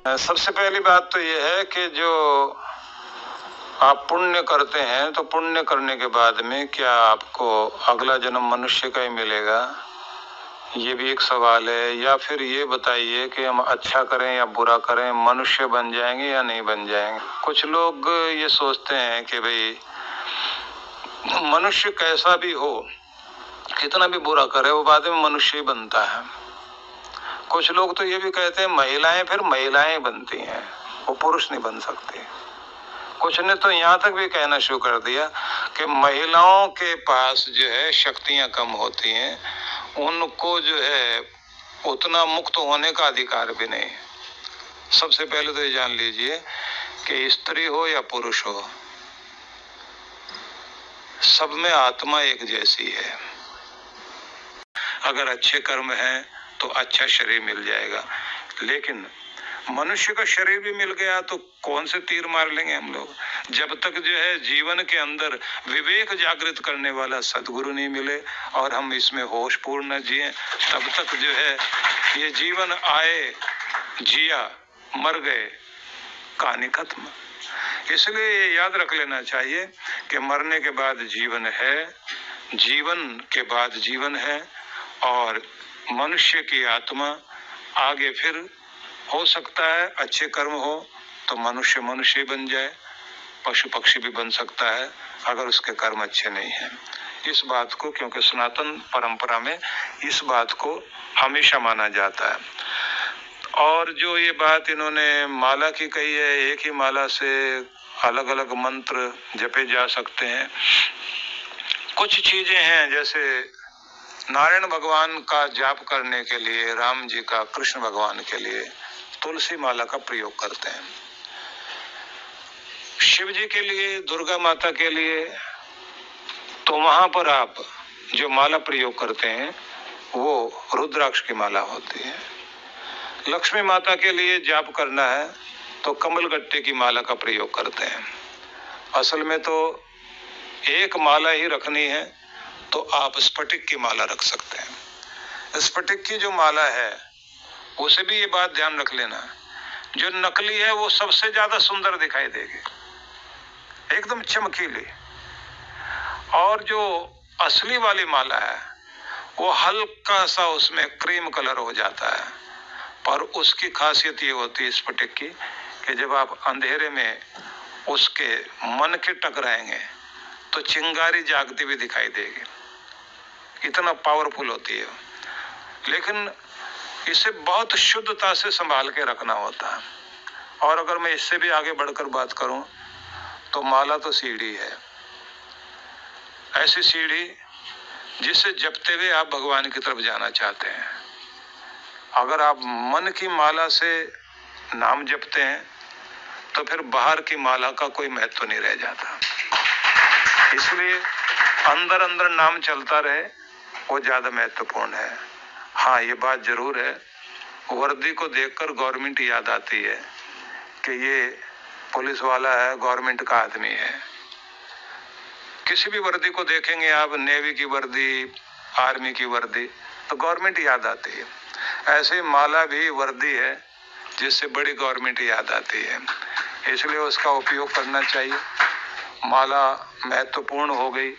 सबसे पहली बात तो ये है कि जो आप पुण्य करते हैं तो पुण्य करने के बाद में क्या आपको अगला जन्म मनुष्य का ही मिलेगा, ये भी एक सवाल है। या फिर ये बताइए कि हम अच्छा करें या बुरा करें मनुष्य बन जाएंगे या नहीं बन जाएंगे। कुछ लोग ये सोचते हैं कि भाई मनुष्य कैसा भी हो, कितना भी बुरा करे वो बाद में मनुष्य ही बनता है। कुछ लोग तो ये भी कहते हैं महिलाएं फिर महिलाएं बनती हैं, वो पुरुष नहीं बन सकती। कुछ ने तो यहाँ तक भी कहना शुरू कर दिया कि महिलाओं के पास जो है शक्तियां कम होती हैं, उनको जो है उतना मुक्त होने का अधिकार भी नहीं। सबसे पहले तो ये जान लीजिए कि स्त्री हो या पुरुष हो, सब में आत्मा एक जैसी है। अगर अच्छे कर्म हैं तो अच्छा शरीर मिल जाएगा, लेकिन मनुष्य का शरीर भी मिल गया तो कौन से तीर मार लेंगे हम लोग। जब तक जो है जीवन के अंदर विवेक जागृत करने वाला सदगुरु नहीं मिले और हम इसमें होश पूर्ण जिए, तब तक जो है ये जीवन आए जिया मर गए, कहानी खत्म। इसलिए ये याद रख लेना चाहिए कि मरने के बाद जीवन है, जीवन के बाद जीवन है, और मनुष्य की आत्मा आगे फिर हो सकता है अच्छे कर्म हो तो मनुष्य मनुष्य ही बन जाए, पशु पक्षी भी बन सकता है अगर उसके कर्म अच्छे नहीं हैं। इस बात को, क्योंकि सनातन परंपरा में इस बात को हमेशा माना जाता है। और जो ये बात इन्होंने माला की कही है, एक ही माला से अलग अलग मंत्र जपे जा सकते हैं। कुछ चीजें हैं जैसे नारायण भगवान का जाप करने के लिए, राम जी का, कृष्ण भगवान के लिए तुलसी माला का प्रयोग करते हैं। शिव जी के लिए, दुर्गा माता के लिए, तो वहां पर आप जो माला प्रयोग करते हैं वो रुद्राक्ष की माला होती है। लक्ष्मी माता के लिए जाप करना है तो कमलगट्टे की माला का प्रयोग करते हैं। असल में तो एक माला ही रखनी है तो आप स्फटिक की माला रख सकते हैं। स्फटिक की जो माला है उसे भी ये बात ध्यान रख लेना, जो नकली है वो सबसे ज्यादा सुंदर दिखाई देगी, एकदम चमकीली, और जो असली वाली माला है वो हल्का सा उसमें क्रीम कलर हो जाता है। पर उसकी खासियत ये होती है स्फटिक की कि जब आप अंधेरे में उसके मन के टकराएंगे तो चिंगारी जागती हुई दिखाई देगी, इतना पावरफुल होती है। लेकिन इसे बहुत शुद्धता से संभाल के रखना होता है। और अगर मैं इससे भी आगे बढ़कर बात करूं तो माला तो सीढ़ी है, ऐसी सीढ़ी जिसे जपते हुए आप भगवान की तरफ जाना चाहते हैं। अगर आप मन की माला से नाम जपते हैं तो फिर बाहर की माला का कोई महत्व नहीं रह जाता। इसलिए अंदर अंदर नाम चलता रहे वो ज्यादा महत्वपूर्ण है। हाँ, ये बात जरूर है, वर्दी को देखकर गवर्नमेंट याद आती है कि ये पुलिस वाला है, गवर्नमेंट का आदमी है। किसी भी वर्दी को देखेंगे आप, नेवी की वर्दी, आर्मी की वर्दी, तो गवर्नमेंट याद आती है। ऐसे माला भी वर्दी है जिससे बड़ी गवर्नमेंट याद आती है, इसलिए उसका उपयोग करना चाहिए। माला महत्वपूर्ण हो गई।